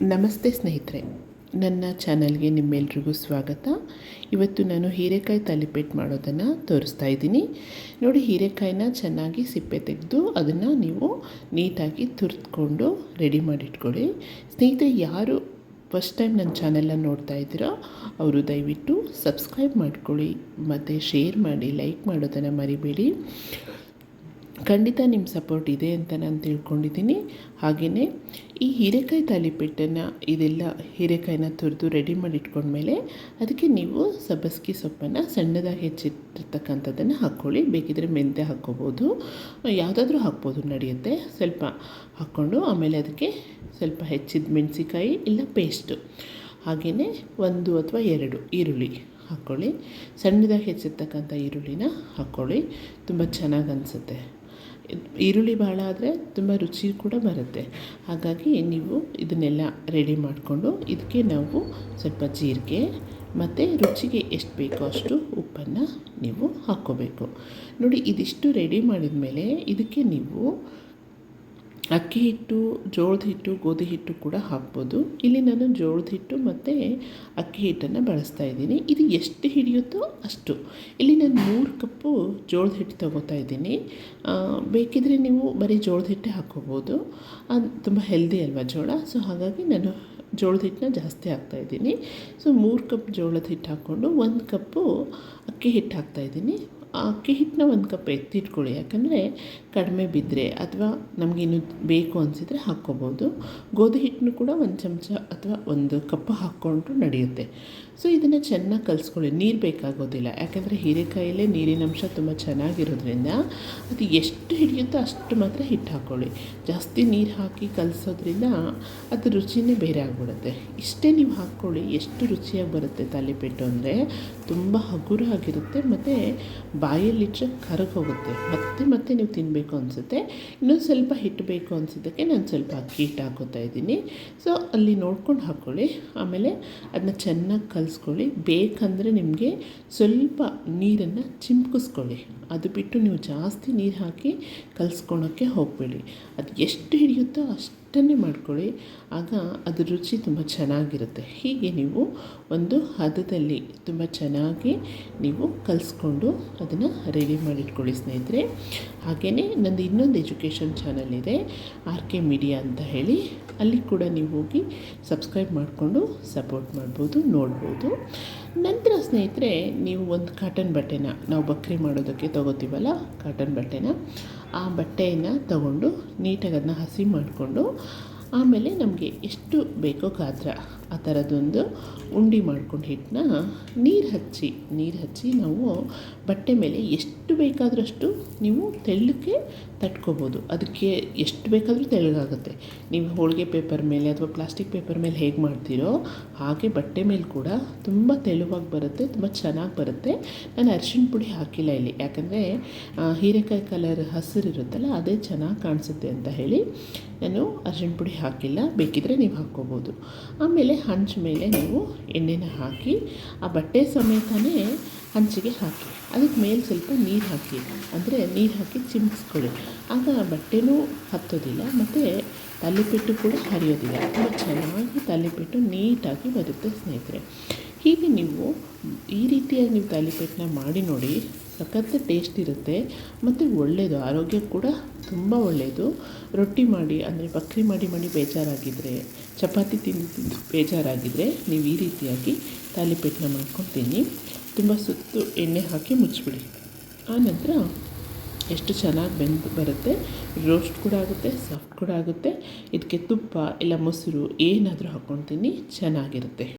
ನಮಸ್ತೆ ಸ್ನೇಹಿತರೆ, ನನ್ನ ಚಾನಲ್ಗೆ ನಿಮ್ಮೆಲ್ರಿಗೂ ಸ್ವಾಗತ. ಇವತ್ತು ನಾನು ಹೀರೆಕಾಯಿ ತಾಲಿಪೇಟ್ ಮಾಡೋದನ್ನು ತೋರಿಸ್ತಾ ಇದ್ದೀನಿ. ನೋಡಿ, ಹೀರೆಕಾಯಿನ ಚೆನ್ನಾಗಿ ಸಿಪ್ಪೆ ತೆಗೆದು ಅದನ್ನು ನೀವು ನೀಟಾಗಿ ತುರಿದುಕೊಂಡು ರೆಡಿ ಮಾಡಿಟ್ಕೊಳ್ಳಿ. ಸ್ನೇಹಿತರೆ, ಯಾರು ಫಸ್ಟ್ ಟೈಮ್ ನನ್ನ ಚಾನಲನ್ನು ನೋಡ್ತಾ ಇದ್ದೀರೋ ಅವರು ದಯವಿಟ್ಟು ಸಬ್ಸ್ಕ್ರೈಬ್ ಮಾಡ್ಕೊಳ್ಳಿ ಮತ್ತು ಶೇರ್ ಮಾಡಿ, ಲೈಕ್ ಮಾಡೋದನ್ನು ಮರಿಬೇಡಿ. ಖಂಡಿತ ನಿಮ್ಮ ಸಪೋರ್ಟ್ ಇದೆ ಅಂತ ನಾನು ತಿಳ್ಕೊಂಡಿದ್ದೀನಿ. ಹಾಗೆಯೇ ಈ ಹೀರೆಕಾಯಿ ತಾಲಿಪೇಟನ್ನು ಇದೆಲ್ಲ ಹೀರೆಕಾಯಿನ ತುರಿದು ರೆಡಿ ಮಾಡಿ ಇಟ್ಕೊಂಡ್ಮೇಲೆ ಅದಕ್ಕೆ ನೀವು ಸಬ್ಬಸಿಗೆ ಸೊಪ್ಪನ್ನು ಸಣ್ಣದಾಗಿ ಹೆಚ್ಚಿಟ್ಟಿರ್ತಕ್ಕಂಥದ್ದನ್ನು ಹಾಕ್ಕೊಳ್ಳಿ. ಬೇಕಿದ್ದರೆ ಮೆಂತ್ಯ ಹಾಕ್ಕೋಬೋದು, ಯಾವುದಾದ್ರೂ ಹಾಕ್ಬೋದು, ನಡೆಯುತ್ತೆ. ಸ್ವಲ್ಪ ಹಾಕ್ಕೊಂಡು ಆಮೇಲೆ ಅದಕ್ಕೆ ಸ್ವಲ್ಪ ಹೆಚ್ಚಿದ ಮೆಣಸಿಕಾಯಿ ಇಲ್ಲ ಪೇಸ್ಟು, ಹಾಗೆಯೇ 1 ಅಥವಾ 2 ಈರುಳ್ಳಿ ಹಾಕ್ಕೊಳ್ಳಿ. ಸಣ್ಣದಾಗಿ ಹೆಚ್ಚಿರ್ತಕ್ಕಂಥ ಈರುಳ್ಳಿನ ಹಾಕ್ಕೊಳ್ಳಿ, ತುಂಬ ಚೆನ್ನಾಗಿ ಅನಿಸುತ್ತೆ. ಈರುಳ್ಳಿ ಭಾಳ ಆದರೆ ತುಂಬ ರುಚಿ ಕೂಡ ಬರುತ್ತೆ. ಹಾಗಾಗಿ ನೀವು ಇದನ್ನೆಲ್ಲ ರೆಡಿ ಮಾಡಿಕೊಂಡು ಇದಕ್ಕೆ ನಾವು ಸ್ವಲ್ಪ ಜೀರಿಗೆ ಮತ್ತು ರುಚಿಗೆ ಎಷ್ಟು ಬೇಕೋ ಅಷ್ಟು ಉಪ್ಪನ್ನು ನೀವು ಹಾಕ್ಕೋಬೇಕು. ನೋಡಿ, ಇದಿಷ್ಟು ರೆಡಿ ಮಾಡಿದ ಮೇಲೆ ಇದಕ್ಕೆ ನೀವು ಅಕ್ಕಿ ಹಿಟ್ಟು, ಜೋಳದ ಹಿಟ್ಟು, ಗೋಧಿ ಹಿಟ್ಟು ಕೂಡ ಹಾಕ್ಬೋದು. ಇಲ್ಲಿ ನಾನು ಜೋಳದ ಹಿಟ್ಟು ಮತ್ತು ಅಕ್ಕಿ ಹಿಟ್ಟನ್ನು ಬಳಸ್ತಾ ಇದ್ದೀನಿ. ಇದು ಎಷ್ಟು ಹಿಡಿಯುತ್ತೋ ಅಷ್ಟು. ಇಲ್ಲಿ ನಾನು 3 ಕಪ್ಪು ಜೋಳದ ಹಿಟ್ಟು ತೊಗೋತಾ ಇದ್ದೀನಿ. ಬೇಕಿದ್ದರೆ ನೀವು ಬರೀ ಜೋಳದ ಹಿಟ್ಟೇ ಹಾಕ್ಕೋಬೋದು. ಅದು ತುಂಬ ಹೆಲ್ದಿ ಅಲ್ವಾ ಜೋಳ. ಸೊ ಹಾಗಾಗಿ ನಾನು ಜೋಳದ ಹಿಟ್ಟನ್ನ ಜಾಸ್ತಿ ಹಾಕ್ತಾಯಿದ್ದೀನಿ. ಸೊ 3 ಕಪ್ ಜೋಳದ ಹಿಟ್ಟು ಹಾಕ್ಕೊಂಡು 1 ಕಪ್ಪು ಅಕ್ಕಿ ಹಿಟ್ಟು ಹಾಕ್ತಾಯಿದ್ದೀನಿ. ಆ ಅಕ್ಕಿ ಹಿಟ್ಟನ್ನ 1 ಕಪ್ ಎತ್ತಿಟ್ಕೊಳ್ಳಿ, ಯಾಕಂದರೆ ಕಡಿಮೆ ಬಿದ್ದರೆ ಅಥವಾ ನಮಗಿನ್ನು ಬೇಕು ಅನಿಸಿದರೆ ಹಾಕ್ಕೋಬೋದು. ಗೋಧಿ ಹಿಟ್ಟನ್ನು ಕೂಡ 1 ಚಮಚ ಅಥವಾ 1 ಕಪ್ ಹಾಕ್ಕೊಂಡ್ರು ನಡೆಯುತ್ತೆ. ಸೊ ಇದನ್ನು ಚೆನ್ನಾಗಿ ಕಲಿಸ್ಕೊಳ್ಳಿ. ನೀರು ಬೇಕಾಗೋದಿಲ್ಲ, ಯಾಕಂದರೆ ಹೀರೆಕಾಯಲ್ಲೇ ನೀರಿನಂಶ ತುಂಬ ಚೆನ್ನಾಗಿರೋದ್ರಿಂದ ಅದು ಎಷ್ಟು ಹಿಡಿಯುತ್ತೋ ಅಷ್ಟು ಮಾತ್ರ ಹಿಟ್ಟು ಹಾಕ್ಕೊಳ್ಳಿ. ಜಾಸ್ತಿ ನೀರು ಹಾಕಿ ಕಲಿಸೋದ್ರಿಂದ ಅದು ರುಚಿನೇ ಬೇರೆ ಆಗಿಬಿಡುತ್ತೆ. ಇಷ್ಟೇ ನೀವು ಹಾಕ್ಕೊಳ್ಳಿ, ಎಷ್ಟು ರುಚಿಯಾಗಿ ಬರುತ್ತೆ ತಾಲಿಪೇಟು ಅಂದರೆ. ತುಂಬ ಹಗುರ ಆಗಿರುತ್ತೆ ಮತ್ತು ಬಾಯಲ್ಲಿಟ್ಟರೆ ಕರಗೋಗುತ್ತೆ. ಮತ್ತೆ ನೀವು ತಿನ್ನಬೇಕು ಅನಿಸುತ್ತೆ. ಇನ್ನೊಂದು ಸ್ವಲ್ಪ ಹಿಟ್ಟು ಬೇಕು ಅನಿಸಿದ್ದಕ್ಕೆ ನಾನು ಸ್ವಲ್ಪ ಅಕ್ಕಿ ಹಿಟ್ಟು ಹಾಕೋತಾ ಇದ್ದೀನಿ. ಸೊ ಅಲ್ಲಿ ನೋಡ್ಕೊಂಡು ಹಾಕ್ಕೊಳ್ಳಿ. ಆಮೇಲೆ ಅದನ್ನ ಚೆನ್ನಾಗಿ ಕಲಿಸ್ಕೊಳ್ಳಿ. ಬೇಕಂದರೆ ನಿಮಗೆ ಸ್ವಲ್ಪ ನೀರನ್ನು ಚಿಮ್ಕಿಸ್ಕೊಳ್ಳಿ. ಅದು ಬಿಟ್ಟು ನೀವು ಜಾಸ್ತಿ ನೀರು ಹಾಕಿ ಕಲಿಸ್ಕೊಳೋಕ್ಕೆ ಹೋಗಬೇಡಿ. ಅದು ಎಷ್ಟು ಹಿಡಿಯುತ್ತೋ ಅಷ್ಟನ್ನೇ ಮಾಡ್ಕೊಳ್ಳಿ. ಆಗ ಅದ್ರ ರುಚಿ ತುಂಬ ಚೆನ್ನಾಗಿರುತ್ತೆ. ಹೀಗೆ ನೀವು ಒಂದು ಹದದಲ್ಲಿ ತುಂಬ ಚೆನ್ನಾಗಿ ನೀವು ಕಲಿಸ್ಕೊಂಡು ಅದನ್ನು ರೆಡಿ ಮಾಡಿಟ್ಕೊಳ್ಳಿ ಸ್ನೇಹಿತರೆ. ಹಾಗೆಯೇ ನಂದು ಇನ್ನೊಂದು ಎಜುಕೇಷನ್ ಚಾನಲ್ ಇದೆ, RK ಮೀಡಿಯಾ ಅಂತ ಹೇಳಿ. ಅಲ್ಲಿ ಕೂಡ ನೀವು ಹೋಗಿ ಸಬ್ಸ್ಕ್ರೈಬ್ ಮಾಡಿಕೊಂಡು ಸಪೋರ್ಟ್ ಮಾಡ್ಬೋದು, ನೋಡ್ಬೋದು. ನಂತರ ಸ್ನೇಹಿತರೆ, ನೀವು ಒಂದು ಕಾಟನ್ ಬಟ್ಟೆನ, ನಾವು ಬಕ್ರಿ ಮಾಡೋದಕ್ಕೆ ತೊಗೋತೀವಲ್ಲ ಕಾಟನ್ ಬಟ್ಟೆನ, ಆ ಬಟ್ಟೆಯನ್ನು ತಗೊಂಡು ನೀಟಾಗಿ ಅದನ್ನ ಹಸಿ ಮಾಡಿಕೊಂಡು ಆಮೇಲೆ ನಮಗೆ ಎಷ್ಟು ಬೇಕೋ ಗಾತ್ರ ಆ ಥರದೊಂದು ಉಂಡೆ ಮಾಡ್ಕೊಂಡು ಹಿಟ್ಟನ್ನ ನೀರು ಹಚ್ಚಿ ನಾವು ಬಟ್ಟೆ ಮೇಲೆ ಎಷ್ಟು ಬೇಕಾದ್ರಷ್ಟು ನೀವು ತೆಳ್ಳಕ್ಕೆ ತಟ್ಕೋಬೋದು. ಅದಕ್ಕೆ ಎಷ್ಟು ಬೇಕಾದರೂ ತೆಳ್ಳಗಾಗುತ್ತೆ. ನೀವು ಹೋಳಿಗೆ ಪೇಪರ್ ಮೇಲೆ ಅಥವಾ ಪ್ಲಾಸ್ಟಿಕ್ ಪೇಪರ್ ಮೇಲೆ ಹೇಗೆ ಮಾಡ್ತೀರೋ ಹಾಗೆ ಬಟ್ಟೆ ಮೇಲೆ ಕೂಡ ತುಂಬ ತೆಳುವಾಗಿ ಬರುತ್ತೆ, ತುಂಬ ಚೆನ್ನಾಗಿ ಬರುತ್ತೆ. ನಾನು ಅರಿಶಿಣ ಪುಡಿ ಹಾಕಿಲ್ಲ ಇಲ್ಲಿ, ಯಾಕಂದರೆ ಹೀರೆಕಾಯಿ ಕಲರ್ ಹಸಿರಿರುತ್ತಲ್ಲ ಅದೇ ಚೆನ್ನಾಗಿ ಕಾಣಿಸುತ್ತೆ ಅಂತ ಹೇಳಿ ನಾನು ಅರಿಶಿಣ ಪುಡಿ ಹಾಕಿಲ್ಲ. ಬೇಕಿದ್ದರೆ ನೀವು ಹಾಕ್ಕೋಬೋದು. ಆಮೇಲೆ ಹಂಚು ಮೇಲೆ ನೀವು ಎಣ್ಣೆನ ಹಾಕಿ ಆ ಬಟ್ಟೆ ಸಮೇತನೇ ಹಂಚಿಗೆ ಹಾಕಿ ಅದಕ್ಕೆ ಮೇಲೆ ಸ್ವಲ್ಪ ನೀರು ಹಾಕಿ, ಅಂದರೆ ನೀರು ಹಾಕಿ ಚಿಮ್ಕಿಸ್ಕೊಳ್ಳಿ. ಆಗ ಬಟ್ಟೆನೂ ಹತ್ತೋದಿಲ್ಲ ಮತ್ತು ತಾಲಿಪೇಟು ಕೂಡ ಹರಿಯೋದಿಲ್ಲ. ತುಂಬ ಚೆನ್ನಾಗಿ ತಾಲಿಪೇಟು ನೀಟಾಗಿ ಬರುತ್ತೆ ಸ್ನೇಹಿತರೆ. ಹೀಗೆ ನೀವು ಈ ರೀತಿಯಾಗಿ ನೀವು ತಾಲಿಪೇಟನ್ನ ಮಾಡಿ ನೋಡಿ, ಸಖತ್ ಟೇಸ್ಟ್ ಇರುತ್ತೆ ಮತ್ತು ಒಳ್ಳೆಯದು, ಆರೋಗ್ಯಕ್ಕೆ ಕೂಡ ತುಂಬ ಒಳ್ಳೆಯದು. ರೊಟ್ಟಿ ಮಾಡಿ, ಅಂದರೆ ಬಕ್ರಿ ಮಾಡಿ ಬೇಜಾರಾಗಿದ್ದರೆ, ಚಪಾತಿ ತಿಂದು ಬೇಜಾರಾಗಿದ್ದರೆ ನೀವು ಈ ರೀತಿಯಾಗಿ ತಾಲಿಪೇಟನ್ನ ಮಾಡ್ಕೊಂಡು ತಿನ್ನಿ. ತುಂಬ ಸುತ್ತು ಎಣ್ಣೆ ಹಾಕಿ ಮುಚ್ಚಿಬಿಡಿ. ಆನಂತರ ಎಷ್ಟು ಚೆನ್ನಾಗಿ ಬೆಂದು ಬರುತ್ತೆ, ರೋಸ್ಟ್ ಕೂಡ ಆಗುತ್ತೆ, ಸಾಫ್ಟ್ ಕೂಡ ಆಗುತ್ತೆ. ಇದಕ್ಕೆ ತುಪ್ಪ ಇಲ್ಲ ಮೊಸರು ಏನಾದರೂ ಹಾಕ್ಕೊಂಡು ತಿನ್ನಿ, ಚೆನ್ನಾಗಿರುತ್ತೆ.